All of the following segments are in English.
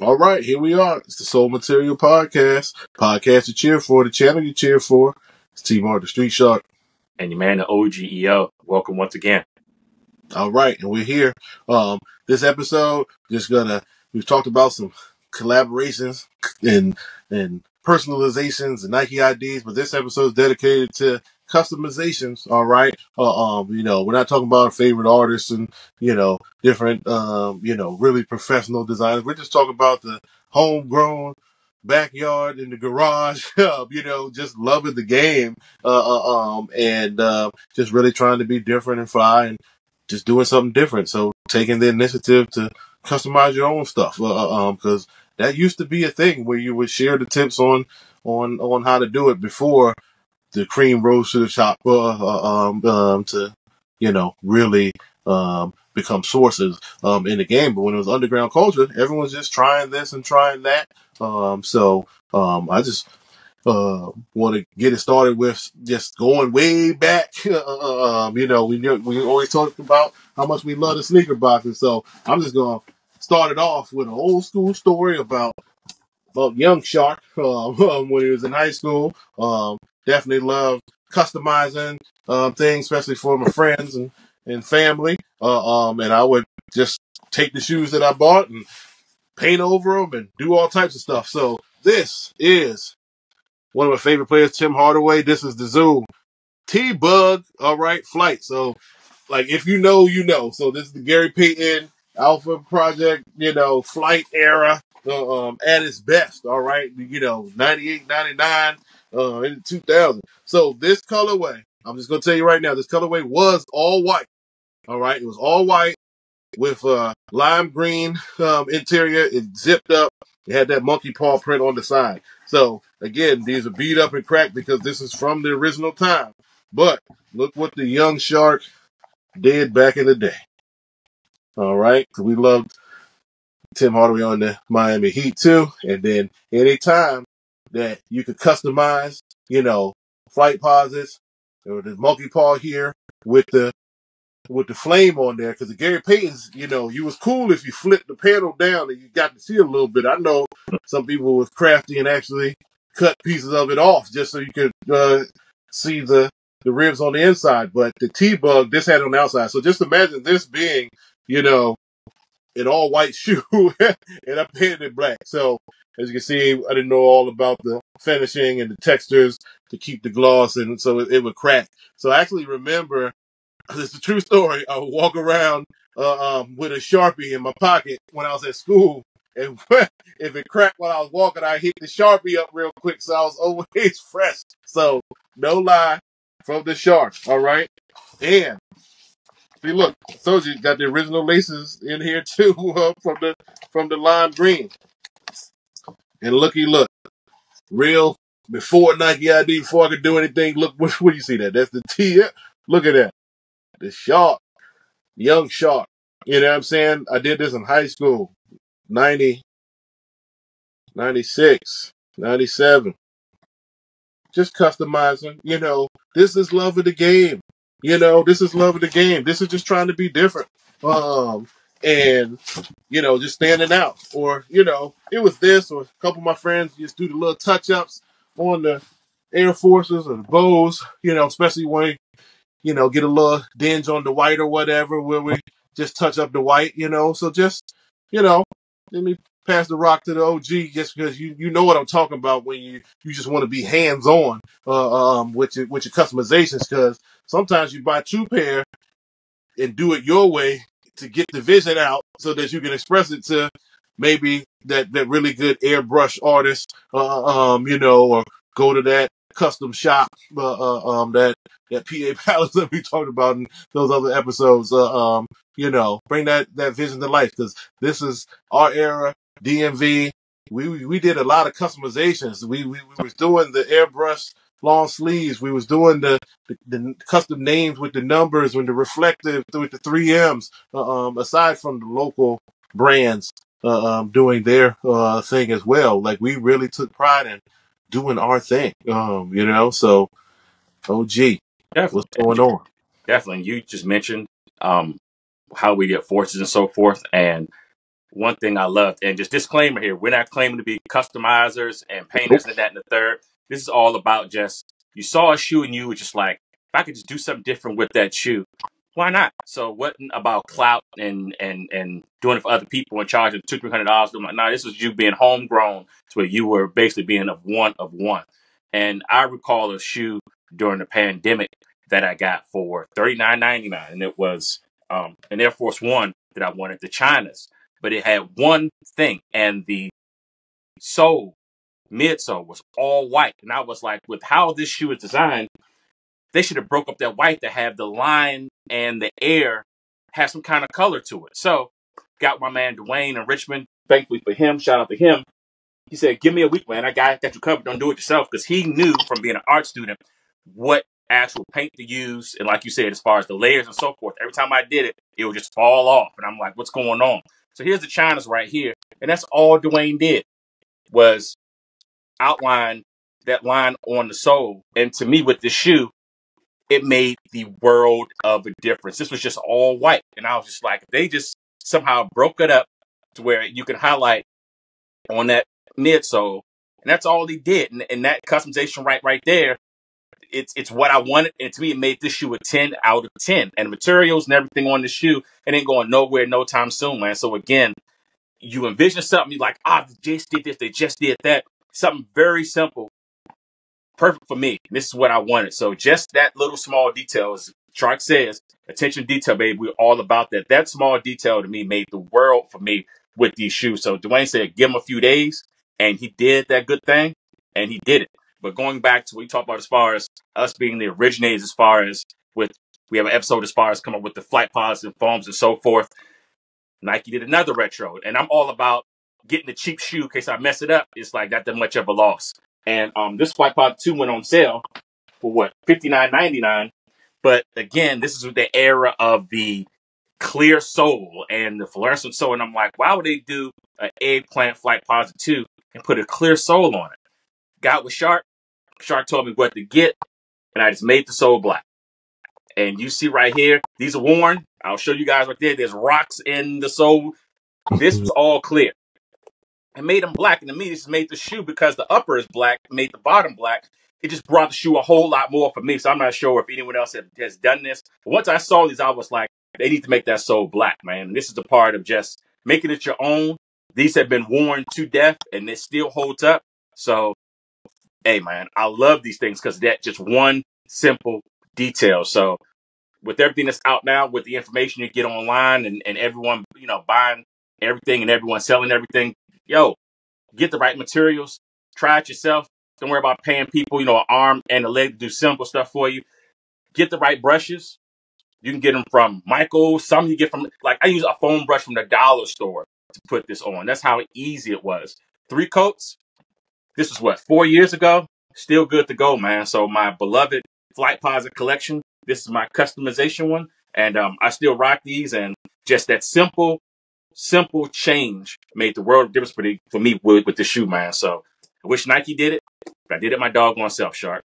All right, here we are. It's the Soul Material Podcast. Podcast you cheer for, the channel you cheer for. It's T-Mark, the Street Shark. And your man, the OGEO. Welcome once again. All right, and we're here. This episode, we've talked about some collaborations and personalizations and Nike IDs, but this episode is dedicated to customizations. All right. We're not talking about our favorite artists and, different, really professional designers. We're just talking about the homegrown backyard in the garage, just loving the game, and just really trying to be different and fly and just doing something different. So taking the initiative to customize your own stuff, because that used to be a thing where you would share the tips on how to do it before the cream rose to the top, to really become sources in the game. But when it was underground culture, everyone was just trying this and trying that. I just want to get it started with just going way back. We always talk about how much we love the sneaker boxes. So I'm just going to start it off with an old school story about young Shark when he was in high school. Definitely loved customizing things, especially for my friends and family. And I would just take the shoes that I bought and paint over them and do all types of stuff. So this is one of my favorite players, Tim Hardaway. This is the Zoom T-Bug, all right, flight. So, if you know, you know. So this is the Gary Payton Alpha Project, flight era at its best, all right? 98, 99, in 2000. So this colorway, I'm just going to tell you right now, this colorway was all white, all right? It was all white with lime green interior. It zipped up. It had that monkey paw print on the side. So, again, these are beat up and cracked because this is from the original time. But look what the young Shark did back in the day. All right? So we loved Tim Hardaway on the Miami Heat, too. And then anytime that you could customize, flight posits, or the monkey paw here with the flame on there, because the Gary Payton's, you was cool if you flipped the panel down and you got to see a little bit. I know some people was crafty and actually cut pieces of it off just so you could see the ribs on the inside. But the T-Bug, this had it on the outside. So just imagine this being, an all white shoe and I painted it black. So as you can see, I didn't know all about the finishing and the textures to keep the gloss, and so it would crack. So I actually remember, it's a true story, I would walk around with a Sharpie in my pocket when I was at school. And if it cracked while I was walking, I hit the Sharpie up real quick, so I was always fresh. So, no lie from the Shark, all right? And, see, look, I told you, got the original laces in here, too, from the lime green. And look, real, before Nike ID, before I could do anything, look, what do you see that? That's the T. Look at that. The Shark. Young Shark. You know what I'm saying? I did this in high school. 90, 96, 97. Just customizing. This is love of the game. This is love of the game. This is just trying to be different. And, just standing out. Or, it was this, or a couple of my friends just do the little touch-ups on the Air Forces or the bows, especially when get a little dinge on the white or whatever, where we just touch up the white, So just, let me pass the rock to the OG, just because you know what I'm talking about when you just want to be hands on with your customizations, because sometimes you buy two pair and do it your way to get the vision out so that you can express it to maybe that really good airbrush artist, or go to that custom shop, that PA Palace that we talked about in those other episodes, bring that vision to life, because this is our era, DMV. We did a lot of customizations. We was doing the airbrush long sleeves. We was doing the custom names with the numbers and the reflective with the 3Ms, aside from the local brands doing their thing as well. Like, we really took pride in doing our thing, so OG, what's going on? Definitely. You just mentioned how we get forces and so forth. And one thing I loved, and just disclaimer here, we're not claiming to be customizers and Nope. painters and that and the third. This is all about just, you saw a shoe and you were just like, if I could just do something different with that shoe, why not? So it wasn't about clout and doing it for other people and charging $200-300. I'm like, nah, this was you being homegrown to where you were basically being of one. And I recall a shoe during the pandemic that I got for $39.99, and it was an Air Force One that I wanted, the China's, but it had one thing, and the sole, midsole, was all white. And I was like, with how this shoe is designed, they should have broke up that white to have the line and the air have some kind of color to it. So got my man Dwayne in Richmond. Thankfully for him, shout out to him. He said, give me a week, man. I got you covered. Don't do it yourself. Because he knew from being an art student what actual paint to use. And like you said, as far as the layers and so forth, every time I did it, it would just fall off. And I'm like, what's going on? So here's the Chinas right here. And that's all Dwayne did, was outline that line on the sole. And to me, with the shoe, it made the world of a difference. This was just all white. And I was just like, they just somehow broke it up to where you can highlight on that midsole. And that's all he did. And that customization right there, it's what I wanted. And to me, it made this shoe a 10 out of 10. And the materials and everything on the shoe, it ain't going nowhere no time soon, man. So again, you envision something, you're like, they just did this, they just did that. Something very simple, perfect for me. This is what I wanted. So just that little small detail, as Shark says, attention to detail, baby. We're all about that. That small detail to me made the world for me with these shoes. So Dwayne said, give him a few days, and he did that good thing, and he did it. But going back to what we talked about as far as us being the originators, as far as we have an episode as far as coming up with the flight pods and foams and so forth. Nike did another retro, and I'm all about getting the cheap shoe in case I mess it up. It's like not that much of a loss. And this Flight Pod 2 went on sale for what, $59.99. But again, this is the era of the clear sole and the fluorescent sole. And I'm like, why would they do an eggplant Flight Pod 2 and put a clear sole on it? Got with Shark. Shark told me what to get, and I just made the sole black. And you see right here, these are worn. I'll show you guys right there. There's rocks in the sole. This was all clear. It made them black, and to me, this made the shoe, because the upper is black, made the bottom black. It just brought the shoe a whole lot more for me. So I'm not sure if anyone else has done this. But once I saw these, I was like, they need to make that sole black, man. And this is the part of just making it your own. These have been worn to death, and it still holds up. So, hey, man, I love these things because that just one simple detail. So with everything that's out now, with the information you get online and everyone, buying everything and everyone selling everything, yo, get the right materials, try it yourself. Don't worry about paying people, an arm and a leg to do simple stuff for you. Get the right brushes. You can get them from Michael's. Some you get from, like, I use a foam brush from the dollar store to put this on. That's how easy it was. 3 coats. This was what, 4 years ago? Still good to go, man. So my beloved Flight Posit collection. This is my customization one. And I still rock these. And just that simple change made the world of difference for me with the shoe, man. So I wish Nike did it, but I did it my doggone self, Shark.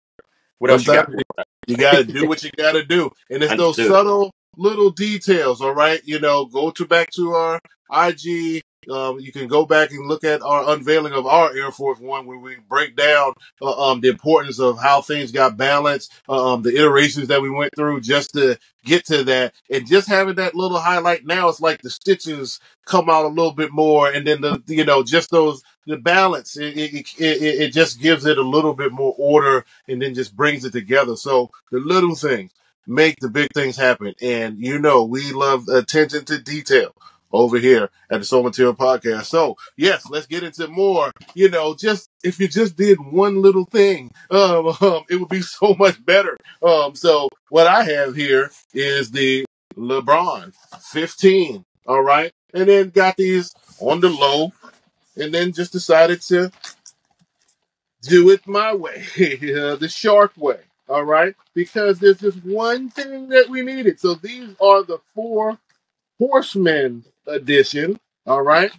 What else you got? Sometimes you got to do what you got to do. And it's those Understood. subtle little details, all right? Go back to our IG. You can go back and look at our unveiling of our Air Force One, where we break down the importance of how things got balanced, the iterations that we went through just to get to that. And just having that little highlight now, it's like the stitches come out a little bit more. And then, just the balance, it just gives it a little bit more order and then just brings it together. So the little things make the big things happen. And, we love attention to detail over here at the Soul Material Podcast. So, yes, let's get into more. Just if you just did one little thing, it would be so much better. So what I have here is the LeBron 15. All right. And then got these on the low, and then just decided to do it my way, the Shark way. All right. Because there's just one thing that we needed. So these are the 4 Horsemen edition. All right.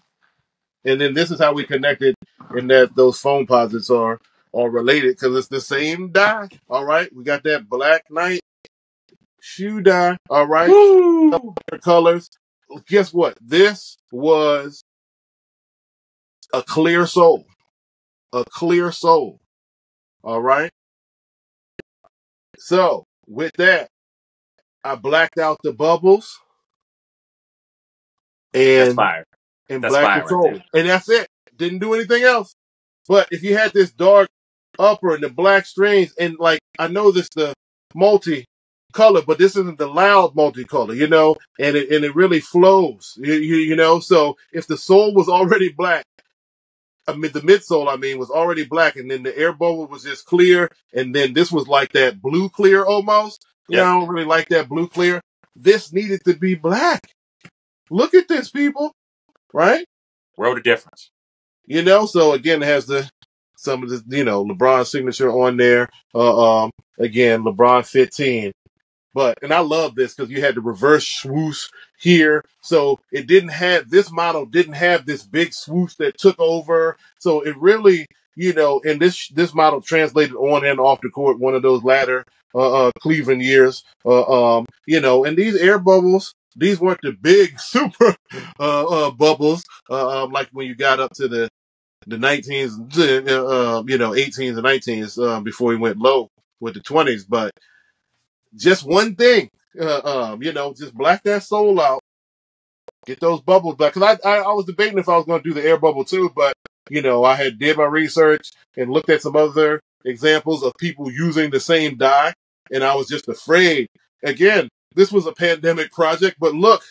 And then this is how we connected, in that those foam posits are related, because it's the same dye. All right. We got that Black Knight shoe dye. All right. Woo! Colors. Guess what? This was a clear soul, a clear soul. All right. So with that, I blacked out the bubbles That's and fire. That's blacked the fire right there. soul, and that's it. Didn't do anything else. But if you had this dark upper and the black strings, and like I know this the multi-color, but this isn't the loud multicolor, and it really flows, you know. So if the soul was already black, the midsole, was already black, and then the air bubble was just clear, and then this was like that blue clear almost. Yep. I don't really like that blue clear. This needed to be black. Look at this, people, right? World of difference. So again, it has some of the, LeBron signature on there. Again, LeBron 15. And I love this because you had the reverse swoosh here. So this model didn't have this big swoosh that took over. So it really, and this model translated on and off the court, one of those latter, Cleveland years. And these air bubbles, these weren't the big super, bubbles, like when you got up to the 19s, 18s and 19s, before he went low with the 20s. But just one thing, just black that soul out, get those bubbles back. Because I was debating if I was going to do the air bubble too, but I had did my research and looked at some other examples of people using the same dye, and I was just afraid. Again, this was a pandemic project, but look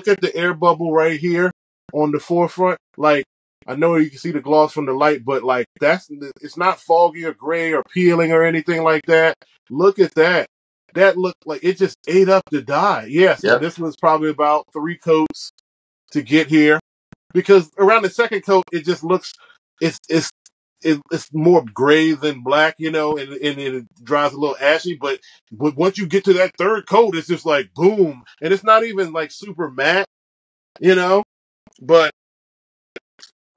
at the air bubble right here on the forefront. Like, I know you can see the gloss from the light, but like it's not foggy or gray or peeling or anything like that. Look at that. That looked like it just ate up the dye. Yeah, so Yep. this was probably about 3 coats to get here. Because around the second coat, it just looks, it's more gray than black, and it dries a little ashy. But once you get to that third coat, it's just like boom. And it's not even like super matte, but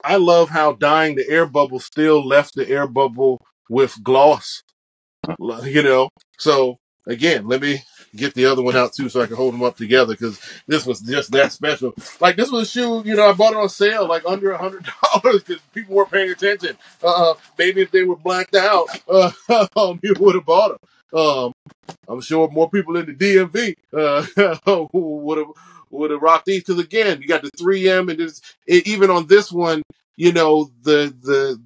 I love how dyeing the air bubble still left the air bubble with gloss, So again, let me get the other one out too so I can hold them up together because this was just that special. Like this was a shoe, I bought it on sale like under $100 because people weren't paying attention. Maybe if they were blacked out, you would have bought them. I'm sure more people in the DMV would have rocked these because again, you got the 3M and even on this one, the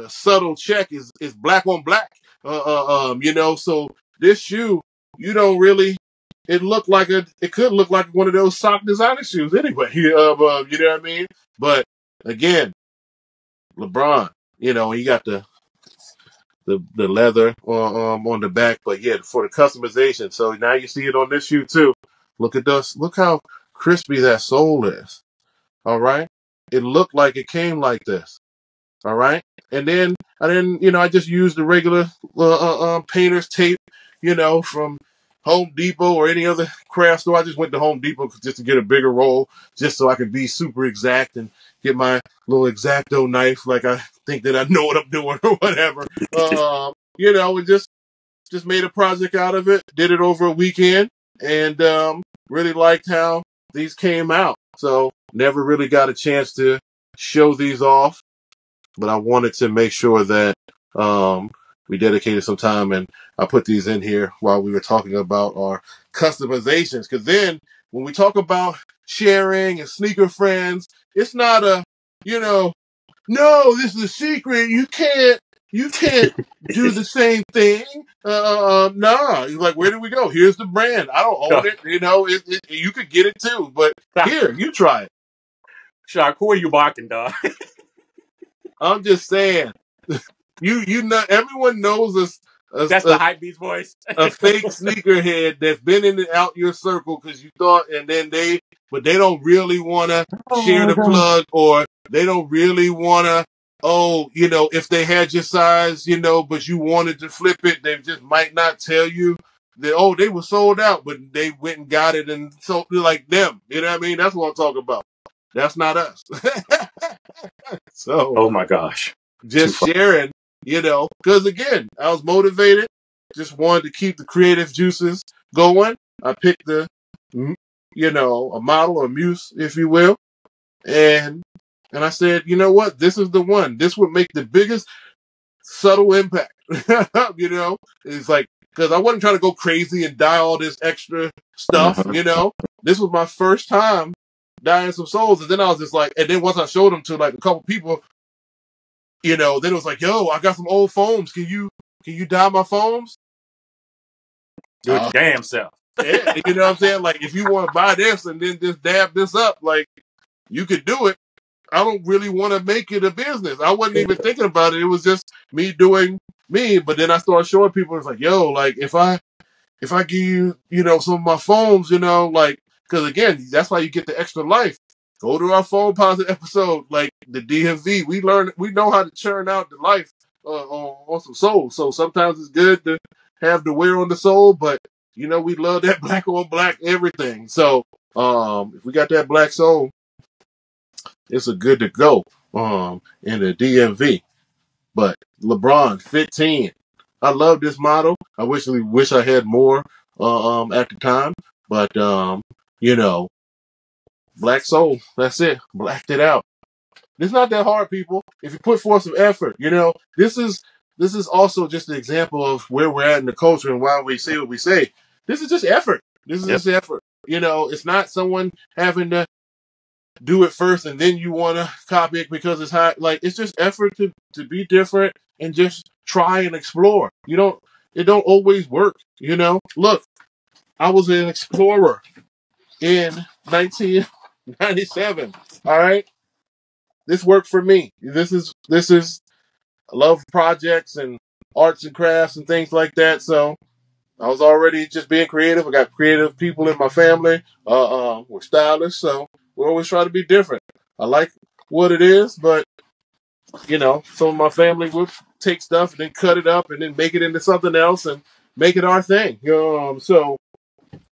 subtle check is black on black. So this shoe, you don't really. It could look like one of those sock designer shoes anyway. You know what I mean? But again, LeBron, he got the leather on the back, but yeah, for the customization. So now you see it on this shoe too. Look at this. Look how crispy that sole is. All right. It looked like it came like this. All right. And then, I just used the regular painter's tape, from Home Depot or any other craft store. I just went to Home Depot just to get a bigger roll, just so I could be super exact and get my little X-Acto knife, like I think that I know what I'm doing or whatever. And just made a project out of it. Did it over a weekend, and really liked how these came out. So never really got a chance to show these off. But I wanted to make sure that we dedicated some time, and I put these in here while we were talking about our customizations. Because then when we talk about sharing and sneaker friends, it's not no, this is a secret. You can't do the same thing. Nah. You're like, where do we go? Here's the brand. I don't own it. You could get it too, but here, you try it. Shark, who are you barking, dog? I'm just saying. You know, everyone knows That's the hype beast voice. a fake sneakerhead that's been in and out your circle because you thought, and then but they don't really want to share the plug, or they don't really want to. Oh, if they had your size, but you wanted to flip it, they just might not tell you that. They were sold out, but they went and got it, and so like them. You know what I mean? That's what I'm talking about. That's not us. So, Oh my gosh. just sharing, because again, I was motivated, just wanted to keep the creative juices going. I picked a model or muse, if you will, and And I said, you know what? This is the one. This would make the biggest subtle impact. You know, it's like, because I wasn't trying to go crazy and dye all this extra stuff. Mhm. You know, this was my first time dyeing some souls, and then I was just like, and then once I showed them to like a couple people, you know, then it was like, yo, I got some old foams. Can you dye my foams? Do it your damn self. Yeah, you know what I'm saying? Like, if you want to buy this and then just dab this up, like, you could do it. I don't really want to make it a business. I wasn't even thinking about it. It was just me doing me. But then I started showing people, it's like, yo, like, if I give you, you know, some of my foams, you know, like, because again, that's why you get the extra life. Go to our phone positive episode, like the DMV. We know how to churn out the life on some souls. So sometimes it's good to have the wear on the soul, but you know, we love that black on black everything. So if we got that black soul, it's a good to go in the DMV. But LeBron 15. I love this model. I wish I had more at the time. But you know, black soul, that's it. Blacked it out. It's not that hard, people. If you put forth some effort, you know, this is also just an example of where we're at in the culture and why we say what we say. This is just effort. This is Yep. just effort. You know, it's not someone having to do it first and then you want to copy it because it's hot. Like, it's just effort to be different and just try and explore. It don't always work, you know? Look, I was an explorer in 1997. All right. This worked for me. This is I love projects and arts and crafts and things like that. So I was already just being creative. I got creative people in my family. We're stylists, so we always try to be different. I like what it is, but you know, some of my family would take stuff and then cut it up and then make it into something else and make it our thing. So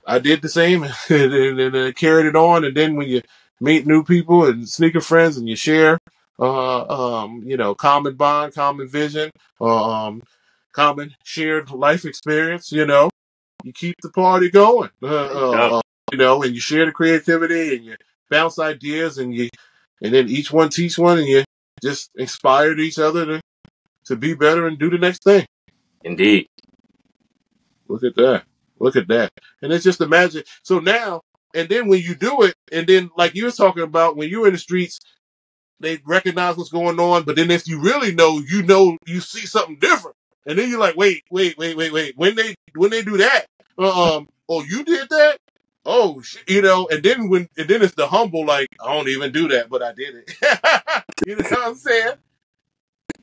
I did the same and carried it on. And then when you meet new people and sneaker friends and you share, you know, common bond, common vision, common shared life experience, you know, you keep the party going, Yep. you know, and you share the creativity and you bounce ideas and then each one teach one and you just inspired each other to be better and do the next thing. Indeed. Look at that. Look at that. And it's just imagine. So now, and then when you do it, and then like you were talking about, when you're in the streets, they recognize what's going on. But then if you really know, you see something different. And then you're like, wait. When they do that, oh, you did that? Oh, you know, and then it's the humble, like, I don't even do that, but I did it. You know what I'm saying?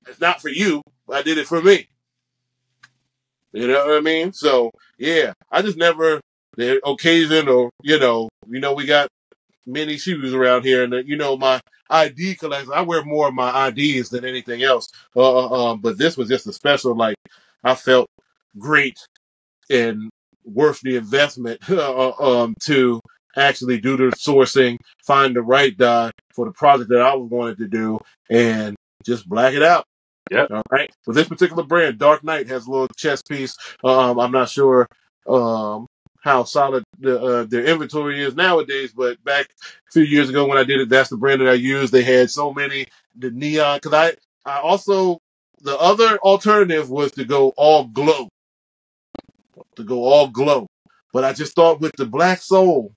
It's not for you. I did it for me. You know what I mean? So yeah, I just never the occasion or we got many shoes around here, and you know my ID collection. I wear more of my IDs than anything else. But this was just a special. Like I felt great and worth the investment to actually do the sourcing, find the right dye for the project that I was wanting to do, and just black it out. Yep. All right. With this particular brand, Dark Knight has a little chest piece. I'm not sure how solid their inventory is nowadays, but back a few years ago when I did it, that's the brand that I used. They had so many the neon because I also the other alternative was to go all glow, but I just thought with the black soul,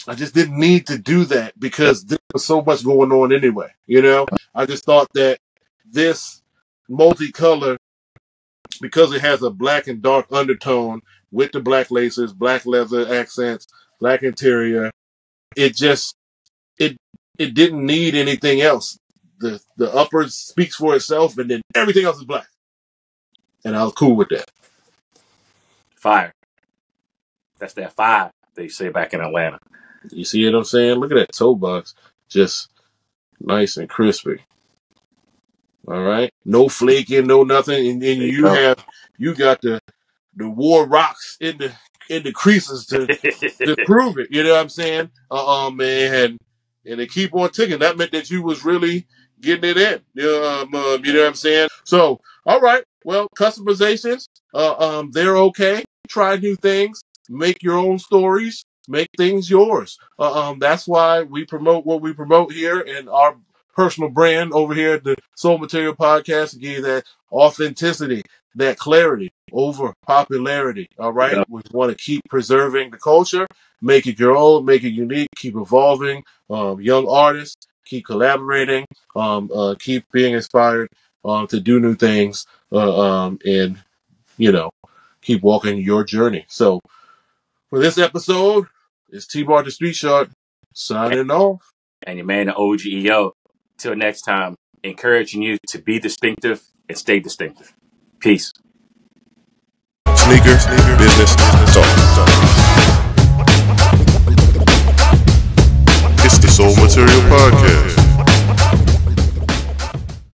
I just didn't need to do that because there was so much going on anyway. You know, I just thought that this multicolor, because it has a black and dark undertone with the black laces, black leather accents, black interior, it just it it didn't need anything else. The upper speaks for itself, and then everything else is black, and I was cool with that. Fire. That's that fire they say back in Atlanta. You see what I'm saying? Look at that toe box, just nice and crispy. All right, no flaking, no nothing, and There you you go. have you got the war rocks in the creases to prove it. You know what I'm saying? And they keep on ticking. That meant that you was really getting it in. You know what I'm saying? So, all right. Well, customizations, they're okay. Try new things. Make your own stories. make things yours. That's why we promote what we promote here in our personal brand over here at the Soul Material Podcast to give you that authenticity, that clarity over popularity. All right. Yeah. We want to keep preserving the culture, make it your own, make it unique, keep evolving. Young artists, keep collaborating, keep being inspired to do new things, and, keep walking your journey. So for this episode, it's T-Bar the Street Shark signing off. And your man, the OGEO. Till next time, encouraging you to be distinctive and stay distinctive. Peace. Sneaker business talk. It's the Soul Material Podcast.